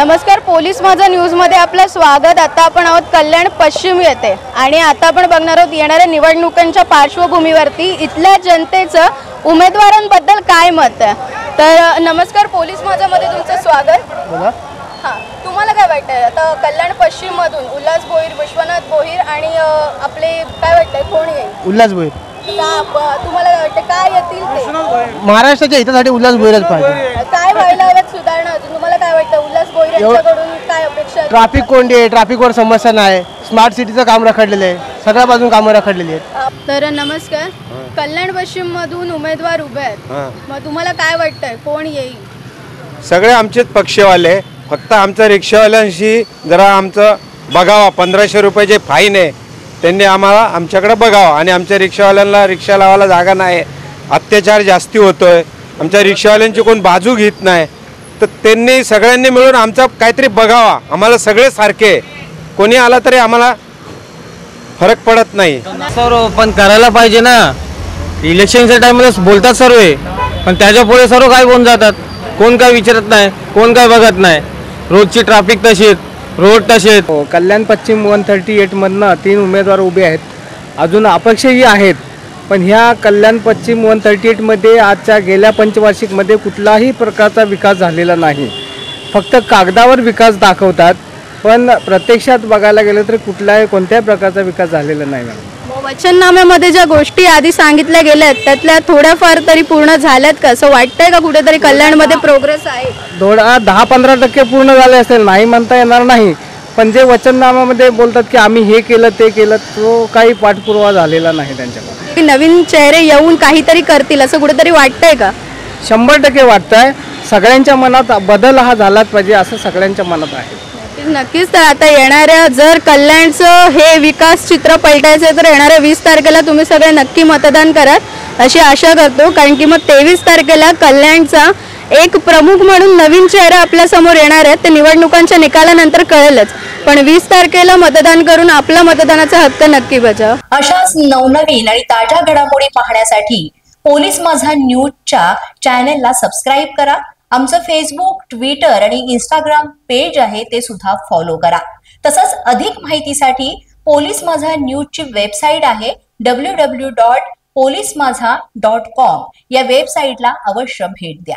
नमस्कार, पोलीस माझा न्यूज मध्ये आपलं स्वागत। आता आपण आहोत कल्याण पश्चिम येथे आणि आता आपण बघणार आहोत येणाऱ्या निवडणुकांच्या पार्श्वभूमीवरती इथल्या जनतेचं उमेदवारांबद्दल काय मत आहे। तर नमस्कार, पोलीस माझा मध्ये तुमचं स्वागत। बोला। हां, तुम्हाला काय वाटतंय आता कल्याण पश्चिम मधून उल्हास भोईर, विश्वनाथ भोईर आणि आपले काय वाटतंय कोण येईल? उल्हास भोईर। तुम्हाला वाटतं काय येतील ते? महाराष्ट्राच्या हितासाठी उल्हास भोईरच पाहिजे। काय व्हायला हव्यात सुधारणा अजून तुम्हाला काय वाटतं? उल्हास भोईर यांच्याकडून काय अपेक्षा? ट्रॅफिक कोंडी आहे, ट्रॅफिकवर समस्या नाही, स्मार्ट सिटीचं काम रखडलेलं आहे, सगळ्या बाजून कामं रखडलेली आहेत। तर नमस्कार, कल्याण पश्चिम मधून उमेदवार उभे आहेत, मग तुम्हाला काय वाटतंय कोण येईल? सगळे आमचेच पक्षवाले, फक्त आमच्या रिक्षावाल्यांशी जरा आमचं बघावा। 1500 रुपये फाईन आहे त्यांनी आम्हाला आमच्याकडे बघावा आणि आमच्या रिक्षावाल्यांना रिक्षा लावायला जागा नाही, अत्याचार जास्ती होतोय, आमच्या रिक्षावाल्यांची कोण बाजू घेत नाही, तर त्यांनी सगळ्यांनी मिळून आमचा काहीतरी बघावा। आम्हाला सगळे सारखे, कोणी आला तरी आम्हाला फरक पडत नाही। सर्व पण करायला पाहिजे ना, इलेक्शनच्या टाइमला बोलतात सर्व, पण त्याच्या पुढे सर्व काय बोलून जातात, कोण काय विचारत नाही, कोण काय बघत नाही। रोजची ट्रॅफिक तशीच, रोड तसेच। कल्याण पश्चिम 138 मधनं 3 उमेदवार उभे आहेत, अजून अपक्षही आहेत, पण ह्या कल्याण पश्चिम 138 मध्ये आजच्या गेल्या पंचवार्षिकमध्ये कुठलाही प्रकारचा विकास झालेला नाही। फक्त कागदावर विकास दाखवतात, पण प्रत्यक्षात बघायला गेलं तर कोणत्याही प्रकारचा विकास झालेला नाही। वचननाम्यामध्ये ज्या गोष्टी आधी सांगितल्या गेल्यात त्यातल्या थोड्याफार तरी पूर्ण झाल्यात का? असं वाटतंय का कुठेतरी कल्याणमध्ये प्रोग्रेस आहे? 10-15% पूर्ण झाले असेल, नाही म्हणता येणार नाही, पण जे वचननाम्यामध्ये बोलतात की आम्ही हे केलं ते केलं, तो काही पाठपुरावा झालेला नाही त्यांच्याकडे। नवीन चेहरे येऊन काहीतरी करतील असं कुठेतरी वाटतंय का? 100% वाटतंय। सगळ्यांच्या मनात बदल हा झालाच पाहिजे असं सगळ्यांच्या मनात आहे। नक्कीच। तर आता येणाऱ्या जर कल्याणचं हे विकास चित्र पलटायचं तर येणाऱ्या 20 तारखेला तुम्ही सगळे नक्की मतदान कराल अशी आशा करतो, कारण की मग 23 तारखेला कल्याणचा एक प्रमुख म्हणून नवीन चेहरा आपल्या समोर येणार आहेत। ते निवडणुकांच्या निकालानंतर कळेलच, पण 20 तारखेला मतदान करून आपला मतदानाचा हक्क नक्की बजावा। अशाच नवनवीन आणि ताज्या घडामोडी पाहण्यासाठी पोलीस माझा न्यूजच्या चॅनेलला सबस्क्राईब करा। आमचं फेसबुक, ट्विटर आणि इंस्टाग्राम पेज आहे ते सुद्धा फॉलो करा। तसंच अधिक माहितीसाठी पोलीस माझा न्यूजची वेबसाईट आहे www.polismazha.com या वेबसाईटला अवश्य भेट द्या।